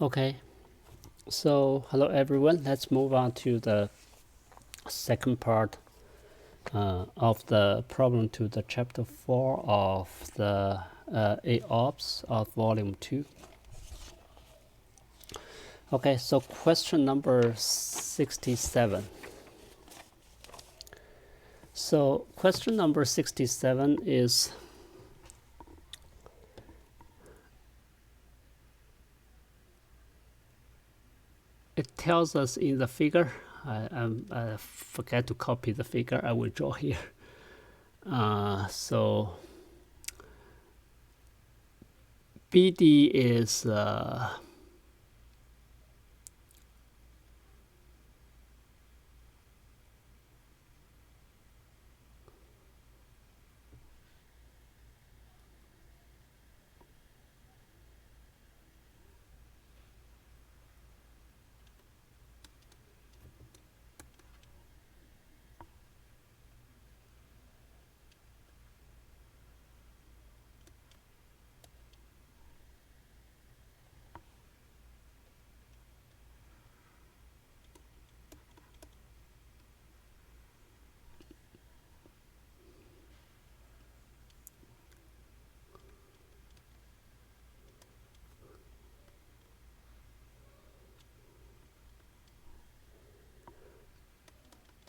Okay, so hello everyone. Let's move on to the second part of the problem to the chapter 4 of the AoPS of volume 2. Okay, so question number 67. So question number 67 is it tells us in the figure. I forget to copy the figure. I will draw here. So BD is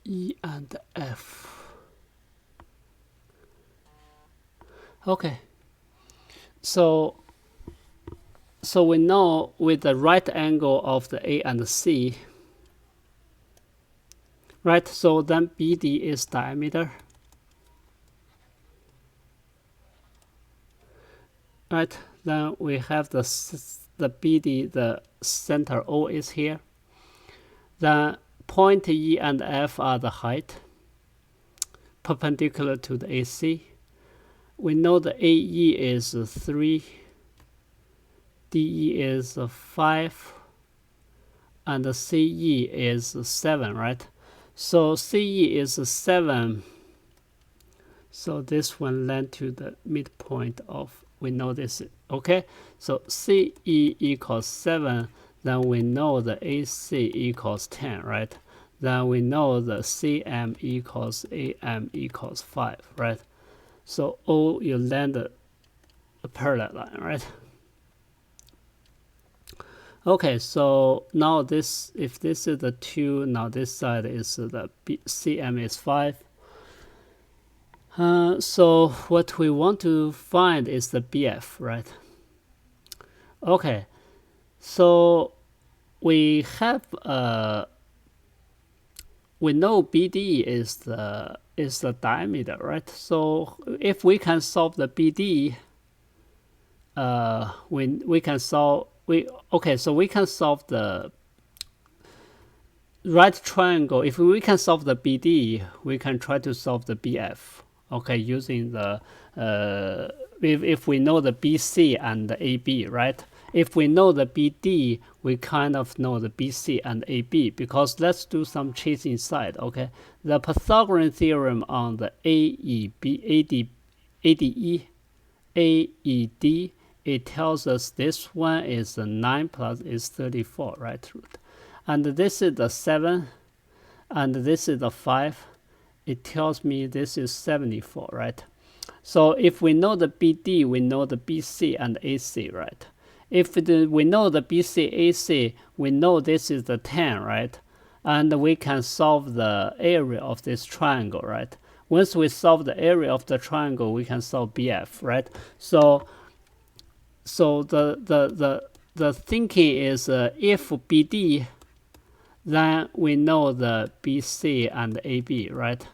E and F. Okay, so we know with the right angle of the A and C, right? So then BD is diameter, right? Then we have the BD, the center O is here. Then point E and F are the height perpendicular to the AC. We know the AE is 3, DE is 5, and the CE is 7, right? So CE is 7. So this one led to the midpoint of, we know this, okay? So CE equals 7, then we know the AC equals 10, right? Then we know the CM equals AM equals 5, right? So O, you land a parallel line, right? Okay, so now this, if this is the 2, now this side is the CM is 5. So what we want to find is the BF, right? Okay, so we have we know BD is the diameter, right? So if we can solve the BD, we can solve so we can solve the right triangle. If we can solve the BD, we can try to solve the BF. Okay, using the if we know the BC and the AB, right? If we know the BD, we kind of know the BC and AB, because let's do some chase inside, okay? The Pythagorean theorem on the AED, AED, it tells us this one is 9 plus is 34, right? And this is the 7, and this is the 5. It tells me this is 74, right? So if we know the BD, we know the BC and AC, right? If we know the BC, AC, we know this is the 10, right? And we can solve the area of this triangle, right? Once we solve the area of the triangle, we can solve BF, right? So the thinking is if BD, then we know the BC and AB, right?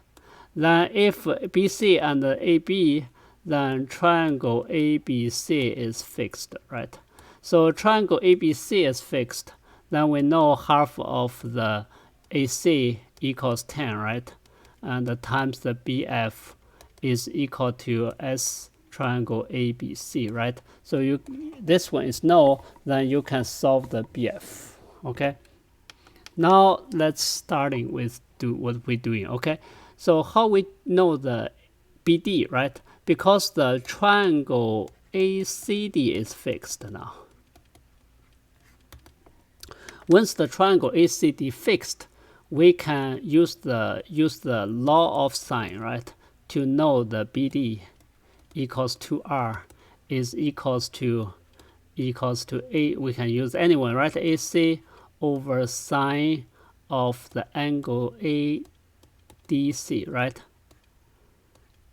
Then if BC and AB, then triangle ABC is fixed, right? So triangle ABC is fixed, then we know half of the AC equals 10, right? And times the BF is equal to S triangle ABC, right? So this one is no, then you can solve the BF, okay? Now let's starting with what we're doing, okay? So how we know the BD, right? Because the triangle ACD is fixed now. Once the triangle ACD fixed, we can use the law of sine, right, to know the BD equals to R is equals to A. We can use anyone, right? AC over sine of the angle ADC, right?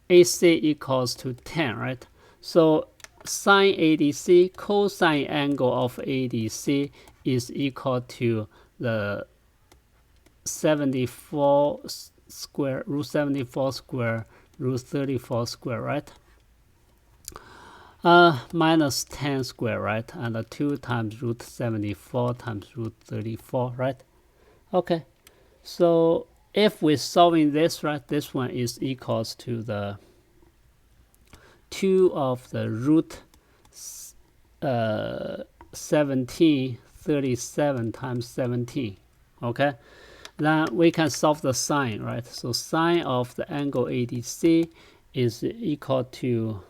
AC equals to 10, right? So sine ADC, cosine angle of ADC is equal to the 74 square, root 74 square, root 34 square, right? Minus 10 square, right? And 2 times root 74 times root 34, right? Okay, so if we're solving this, right, this one is equals to the 2 of the root 1737 times 17, okay? Then we can solve the sine, right? So sine of the angle ADC is equal to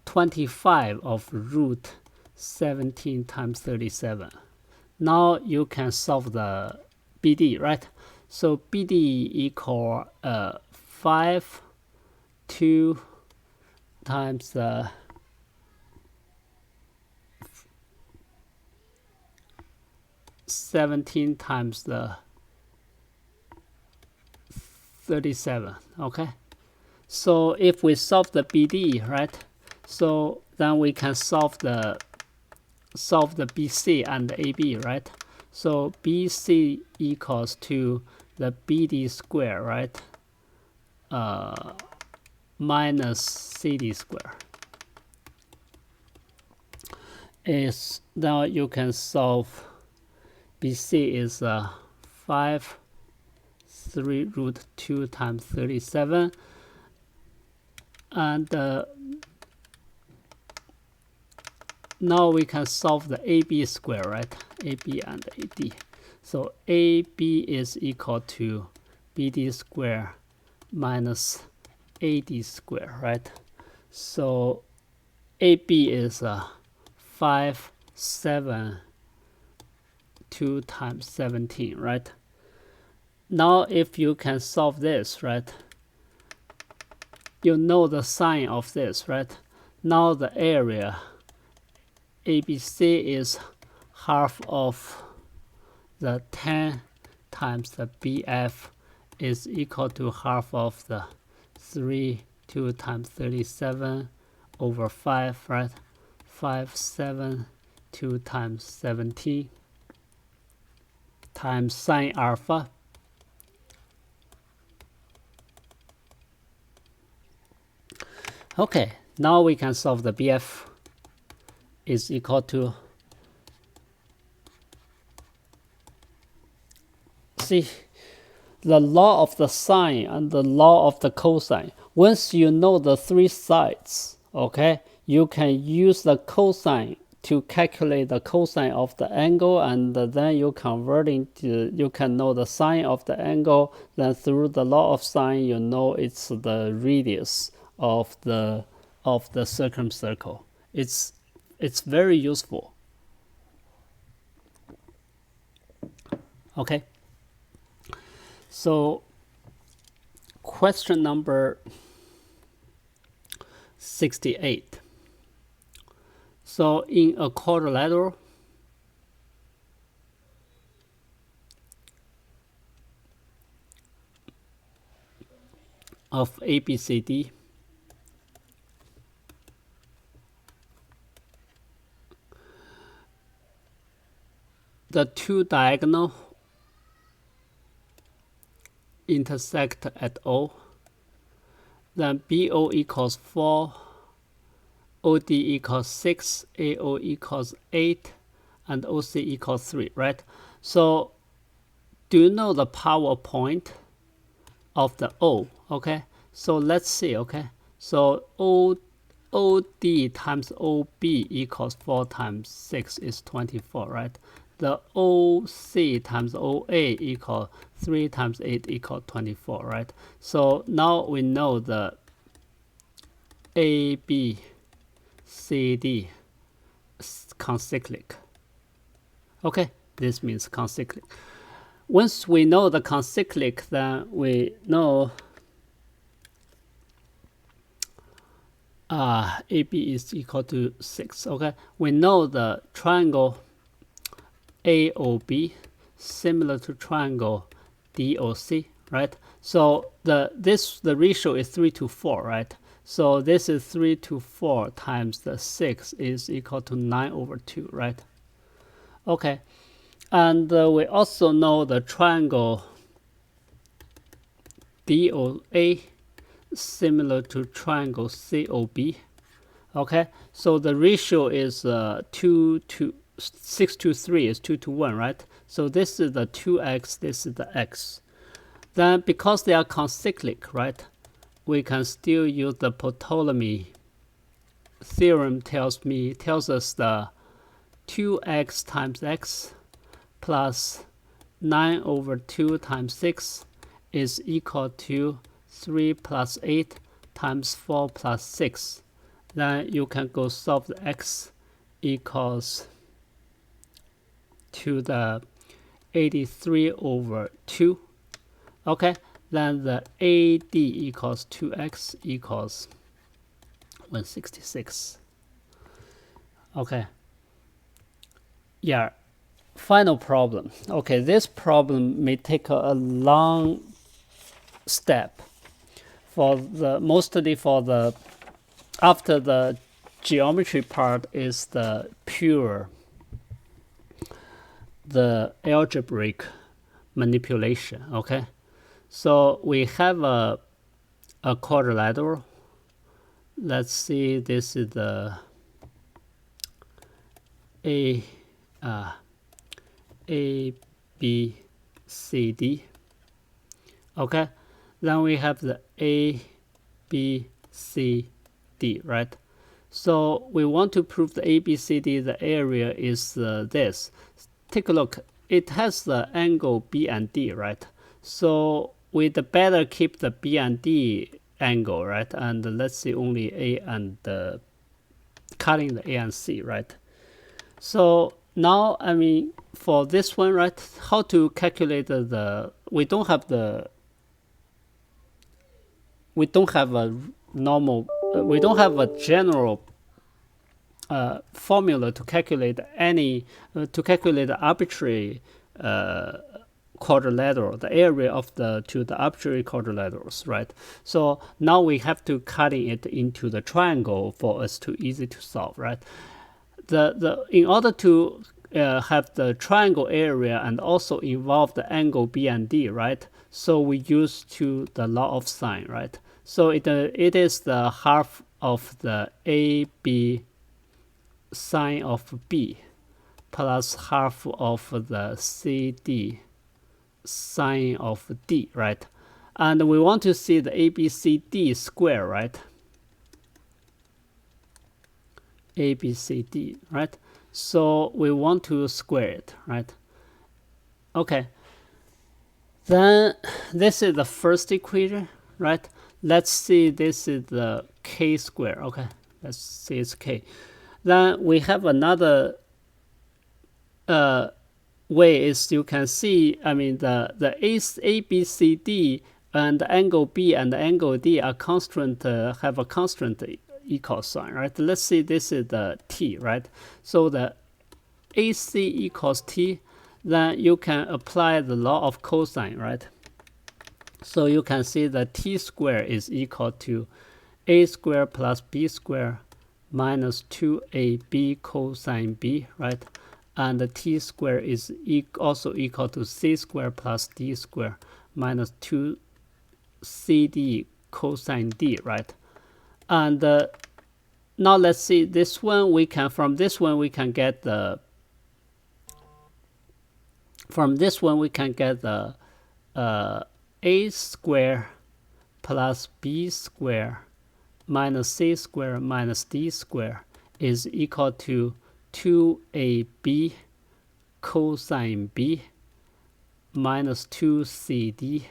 25 of root 17 times 37. Now you can solve the BD, right? So BD equal 5, 2 times the 17 times the 37, okay? So if we solve the BD, right? So then we can solve the BC and the AB, right? So BC equals to the BD square, right? Minus CD square. Is now you can solve BC is 5, 3 root 2 times 37, and now we can solve the AB square, right? AB and AD. So AB is equal to BD square minus AD square, right? So AB is 5, 7, 2 times 17, right? Now if you can solve this, right? You know the sine of this, right? Now the area ABC is half of the 10 times the BF is equal to half of the 3, 2 times 37 over 5, right? 5, 7, 2 times 17 times sine alpha. Okay, now we can solve the BF is equal to, see, the law of the sine and the law of the cosine. Once you know the three sides, okay, you can use the cosine to calculate the cosine of the angle, and then you convert into, you can know the sine of the angle. Then through the law of sine, you know it's the radius of the circumcircle. It's very useful. Okay. So question number 68. So in a quadrilateral, of ABCD, the two diagonal intersect at O, then BO equals 4, OD equals 6, AO equals 8, and OC equals 3, right? So do you know the power point of the O? Okay, so let's see. Okay, so OD times OB equals 4 times 6 is 24, right? The OC times OA equal 3 times 8 equal 24, right? So now we know the ABCD concyclic. Okay, this means concyclic. Once we know the concyclic, then we know AB is equal to 6. Okay, we know the triangle AOB similar to triangle DOC, right? So the ratio is 3 to 4, right? So this is 3 to 4 times the 6 is equal to 9 over 2, right? Okay, and we also know the triangle DOA similar to triangle COB. Okay, so the ratio is 6 to 3 is 2 to 1, right? So this is the 2x, this is the x. Then because they are concyclic, right, we can still use the Ptolemy theorem tells us the 2x times x plus 9 over 2 times 6 is equal to 3 plus 8 times 4 plus 6. Then you can go solve the x equals to the 83 over 2. Okay, then the AD equals 2x equals 166. Okay. Yeah, final problem. Okay, this problem may take a long step for the mostly for the after the geometry part is the pure the algebraic manipulation. Okay, so we have a quadrilateral. Let's see, this is the A B C D. Okay, then we have the A B C D, right? So we want to prove the A B C D, the area is this. Take a look, it has the angle B and D, right? So we'd better keep the B and D angle, right? And let's see only A and cutting the A and C, right? So now, I mean, for this one, right, how to calculate we don't have a normal, we don't have a general formula to calculate the arbitrary quadrilateral, the area of the arbitrary quadrilaterals, right? So now we have to cutting it into the triangle for us to easy to solve, right? In order to have the triangle area and also involve the angle B and D, right? So we use the law of sine, right? So it is the half of the AB sine of B plus half of the CD sine of D, right? And we want to see the ABCD square, right? ABCD, right? So we want to square it, right? Okay. Then this is the first equation, right? Let's see, this is the k square. Okay, let's see it's k. Then we have another way is you can see, I mean, the ABCD and the angle B and the angle D are constant, have a constant equal sign, right? Let's see, this is the t, right? So the AC equals t, then you can apply the law of cosine, right? So you can see that t squared is equal to a squared plus b squared minus 2ab cosine b, right? And the t squared is also equal to c squared plus d squared minus 2cd cosine d, right? And now let's see this one. From this one we can get the a squared plus b squared minus c squared minus d squared is equal to 2ab cosine b minus 2cd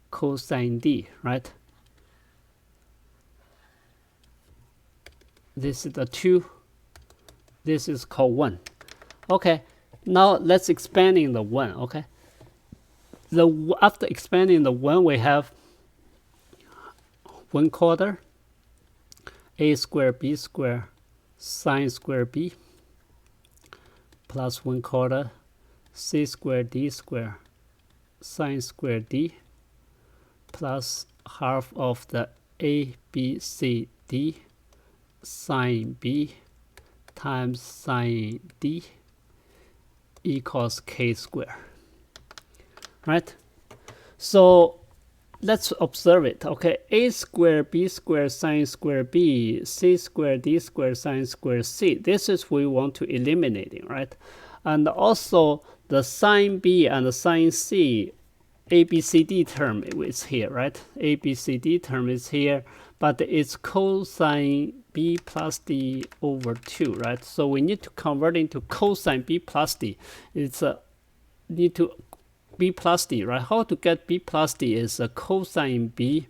cosine d, right? This is the 2. This is called 1. Okay, now let's expand in the 1. Okay, after expanding the 1, we have 1/4 a squared b squared sine squared b plus 1/4 c squared d squared sine squared d plus half of the a b c d sine b times sine d equals k squared. Right? So let's observe it. Okay, a squared b squared sine squared b c squared d squared sine squared c. This is we want to eliminate it, right? And also the sine b and the sine c ABCD term is here, right? ABCD term is here, but it's cosine b plus d over 2, right? So we need to convert into cosine b plus d. It's need to b plus d, right? How to get b plus d is a cosine b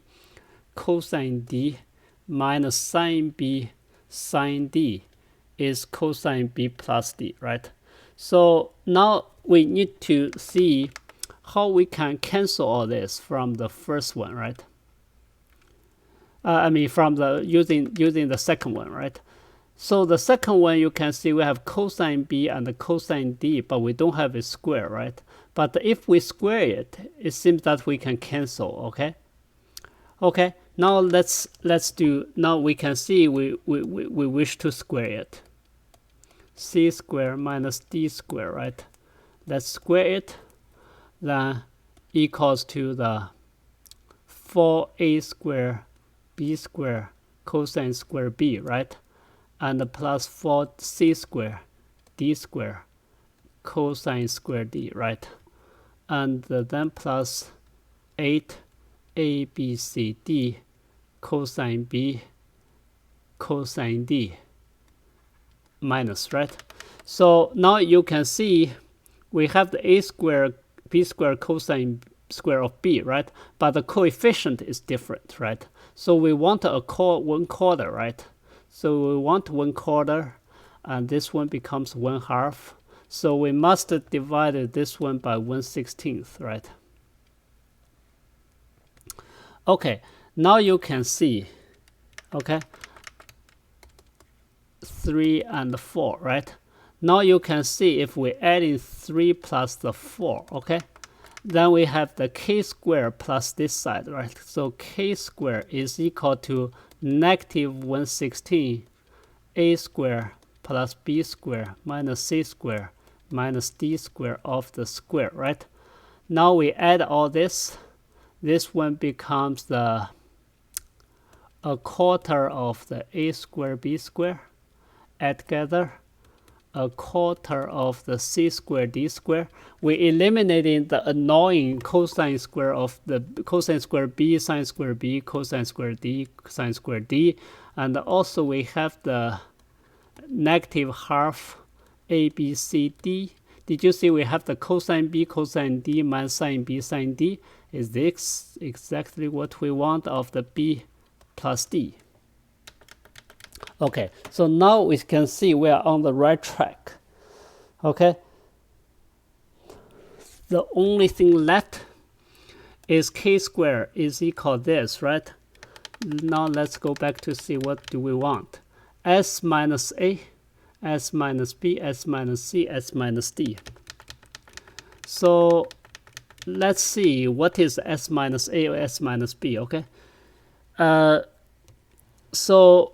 cosine d minus sine b sine d is cosine b plus d, right? So now we need to see how we can cancel all this from the first one, right? From the using the second one, right? So the second one, you can see we have cosine b and the cosine d, but we don't have a square, right? But if we square it, it seems that we can cancel. Okay. Okay. Now let's do. Now we can see we wish to square it. C squared minus d squared, right? Let's square it. Then equals to the 4a squared b squared cosine squared b, right? And plus 4c squared d squared cosine squared d, right? And then plus 8abcd cosine b cosine d minus, right? So now you can see we have the a squared b squared cosine square of b, right? But the coefficient is different, right? So we want a 1/4, right? So we want 1/4, and this one becomes 1/2. So we must divide this one by 1/16, right? Okay, now you can see, okay, 3 and 4, right? Now you can see if we add in 3 plus the 4, okay, then we have the k squared plus this side, right? So k squared is equal to negative 1/16 a squared plus b squared minus c squared minus d squared of the square, right? Now we add all this. This one becomes the 1/4 of the a squared b squared. Add together 1/4 of the c squared d squared. We eliminated the annoying cosine square of the cosine squared b sine squared b cosine squared d sine squared d, and also we have the negative half a b c d. Did you see we have the cosine b cosine d minus sine b sine d? Is this exactly what we want of the b plus d? Okay, so now we can see we are on the right track. Okay, the only thing left is k squared is equal to this, right? Now let's go back to see what do we want. S minus a, s minus b, s minus c, s minus d. So let's see what is s minus a or s minus b, okay? So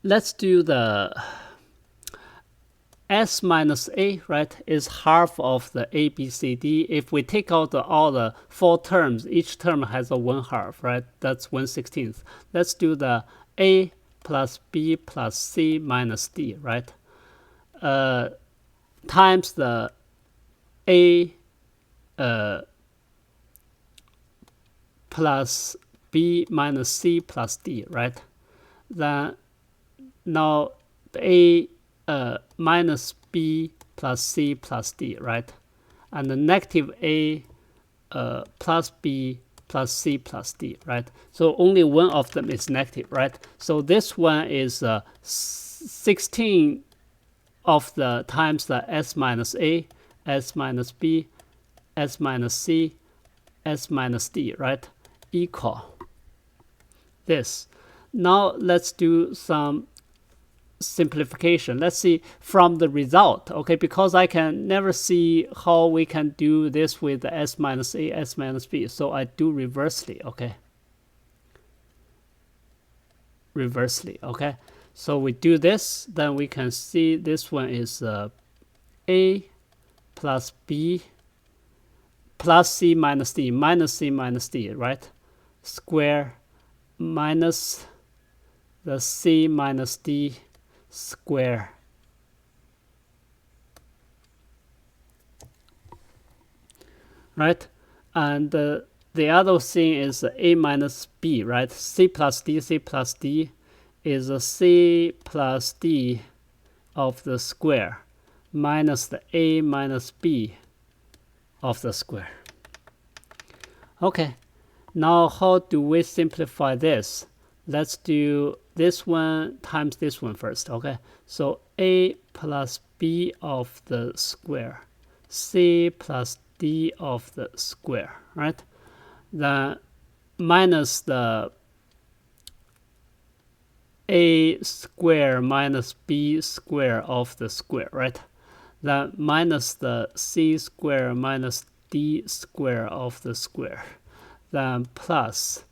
let's do the s minus a, right, is half of the a, b, c, d. If we take out all the 4 terms, each term has a 1/2, right? That's 1/16. Let's do the a plus b plus c minus d, right? Times the a plus b minus c plus d, right? Then now a minus b plus c plus d, right? And the negative a plus b plus C plus D, right? So only one of them is negative, right? So this one is 16 of the times the S minus A, S minus B, S minus C, S minus D, right? Equal this. Now let's do some simplification. Let's see from the result, okay, because I can never see how we can do this with the S minus A, S minus B, so I do reversely, okay? Reversely, okay? So we do this, then we can see this one is A plus B plus C minus D, minus C minus D, right? Square minus the C minus D square. Right? And the other thing is A minus B, right? C plus D is a C plus D of the square minus the A minus B of the square. Okay, now how do we simplify this? Let's do this one times this one first, okay? So A plus B of the square, C plus D of the square, right? Then minus the A square minus B square of the square, right? Then minus the C square minus D square of the square. Then plus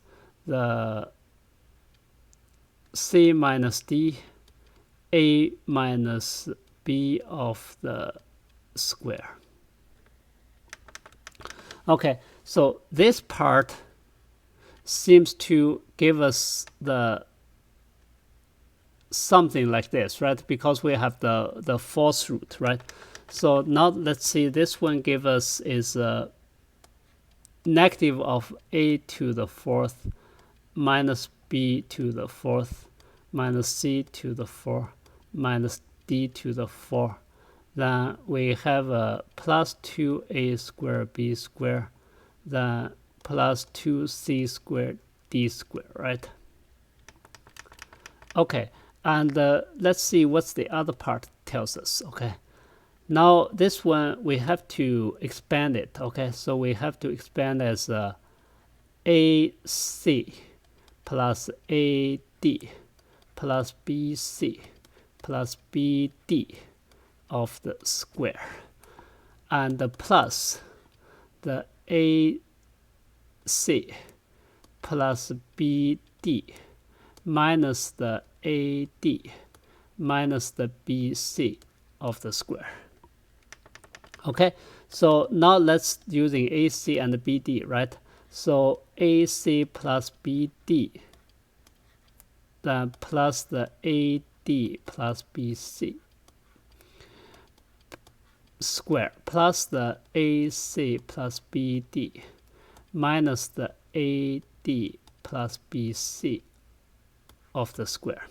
the C minus D, A minus B of the square. Okay, so this part seems to give us the something like this, right? Because we have the fourth root, right? So now let's see, this one give us is negative of A to the fourth minus B to the fourth minus C to the fourth minus D to the fourth. Then we have a plus 2A squared B squared, then plus 2C squared D squared, right? Okay, and let's see what's the other part tells us, okay? Now this one we have to expand it, okay? So we have to expand as AC plus AD plus BC plus BD of the square, and the plus the AC plus BD minus the AD minus the BC of the square. Okay, so now let's using AC and BD, right? So AC plus BD, then plus the AD plus BC square plus the AC plus BD minus the AD plus BC of the square.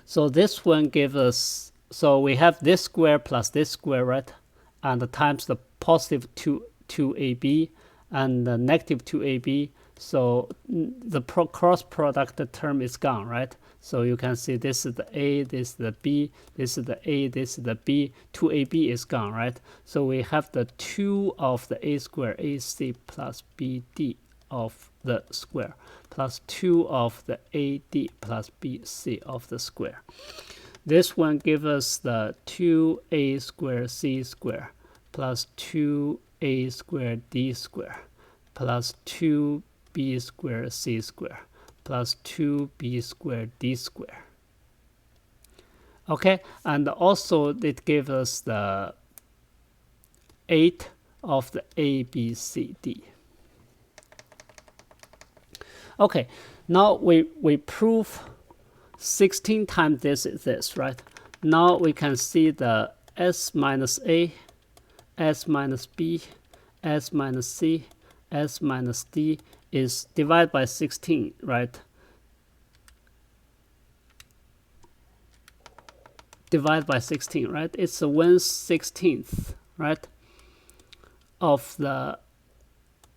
So this one gives us, so we have this square plus this square, right? And times the positive 2AB and the negative 2AB. So the cross product term is gone, right? So you can see this is the A, this is the B, this is the A, this is the B. 2AB is gone, right? So we have the 2 of the A square AC plus BD of the square plus 2 of the AD plus BC of the square. This one gives us the 2A squared C squared plus 2A squared D squared plus 2B squared C squared plus 2B squared D squared. Okay, and also it gives us the 8 of the A, B, C, D. Okay, now we prove 16 times this is this, right? Now we can see the S minus A, S minus B, S minus C, S minus D is divided by 16, right? Divided by 16, right? It's a 1/16, right? Of the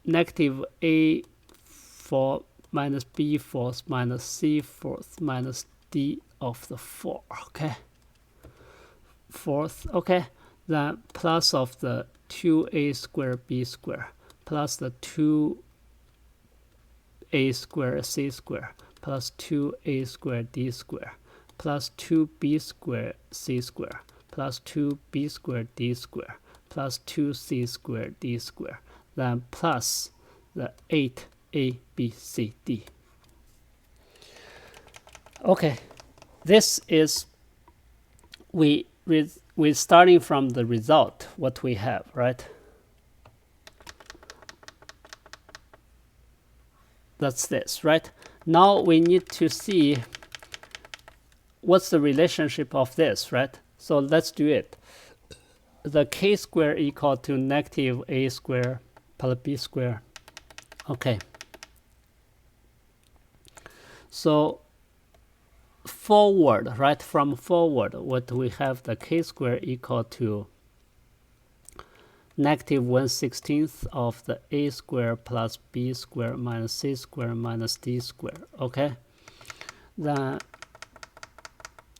negative a fourth minus b fourth minus c fourth minus d of the 4, okay? Fourth, okay? Then plus of the 2a squared b squared plus the 2a squared c squared plus 2a squared d squared plus 2b squared c squared plus 2b squared d squared plus 2c squared d squared, then plus the 8a, b, c, d. Okay, this is we starting from the result, what we have, right? That's this, right? Now we need to see what's the relationship of this, right? So let's do it. The k squared equal to negative a squared plus b squared. Okay. So forward, right? From forward, what we have the k squared equal to negative 1/16 of the a squared plus b squared minus c squared minus d squared. Okay. Then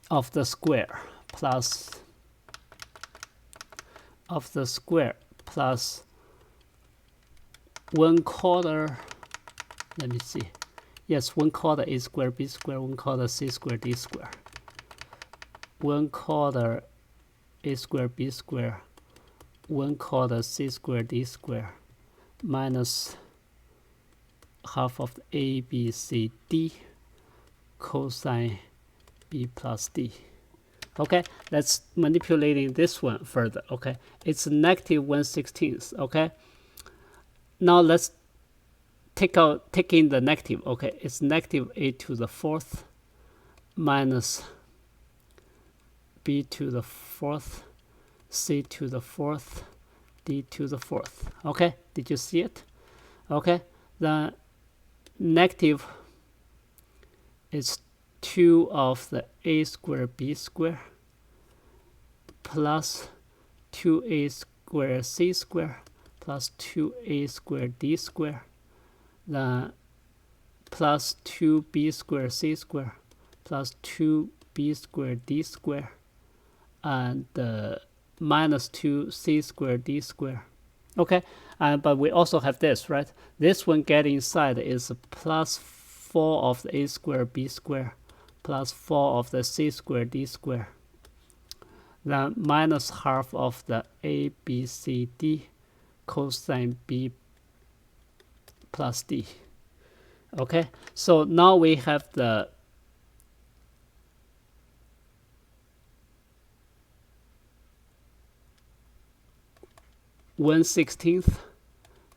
of the square plus of the square plus 1/4, let me see, yes, 1/4 a squared b squared 1/4 c squared d squared 1/4 a squared b squared 1/4 c squared d squared minus half of the a b c d cosine b plus d. Okay, let's manipulating this one further. Okay, it's negative 1/16. Okay, now let's take in the negative. Okay, it's negative a to the 4th minus b to the 4th, c to the 4th, d to the 4th. Okay, did you see it? Okay, the negative is 2 of the a squared b squared plus 2a squared c squared plus 2a squared d squared, then plus 2b squared c squared plus 2b squared d squared, and minus 2c squared d squared. Okay, but we also have this, right? This one get inside is plus 4 of the a squared b squared plus 4 of the c squared d squared, then minus half of the a b c d cosine b plus d. Okay, so now we have the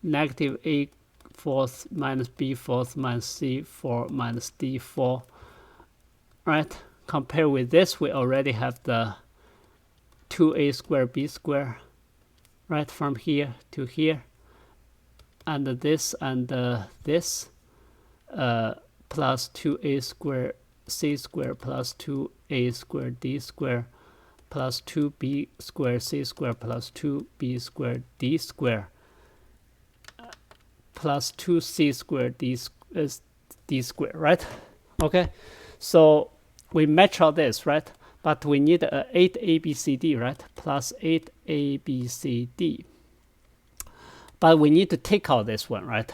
negative a fourth minus b fourth minus c 4 minus d 4. Right, compare with this, we already have the 2a squared b squared, right, from here to here, and this plus 2a squared c squared plus 2a squared d squared plus 2b squared c squared plus 2b squared d squared plus 2c squared d squared, right? Okay, so we match all this, right? But we need 8abcd, right? Plus 8abcd. But we need to take out this one, right?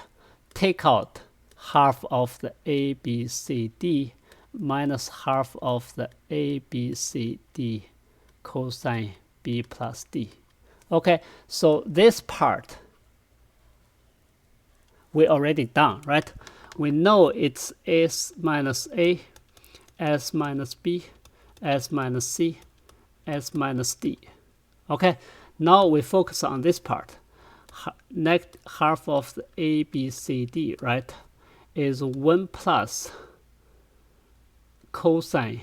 Take out half of the abcd minus half of the abcd cosine b plus d. Okay, so this part we already done, right? We know it's s minus a, s minus b, s minus c, s minus d. Okay, now we focus on this part. Next half of the a, b, c, d, right, is 1 plus cosine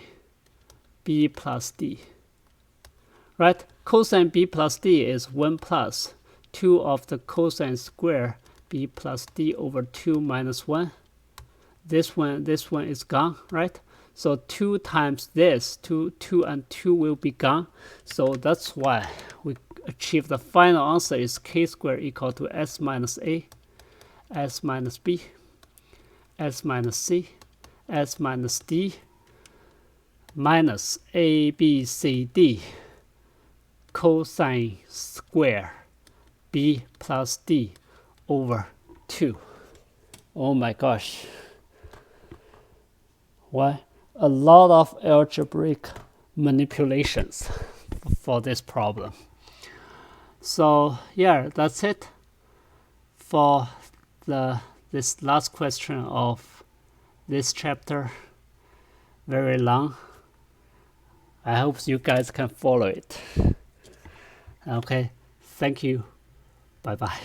b plus d. Right, cosine b plus d is 1 plus 2 of the cosine square b plus d over 2 minus 1. This one is gone, right? So 2 times this, 2 and 2 will be gone. So that's why we achieve the final answer is k squared equal to s minus a S minus B, S minus C, S minus D, minus A, B, C, D, cosine square B plus D over 2. Oh my gosh. What? A lot of algebraic manipulations for this problem. So yeah, that's it for this last question of this chapter. Very long. I hope you guys can follow it. Okay, thank you. Bye bye.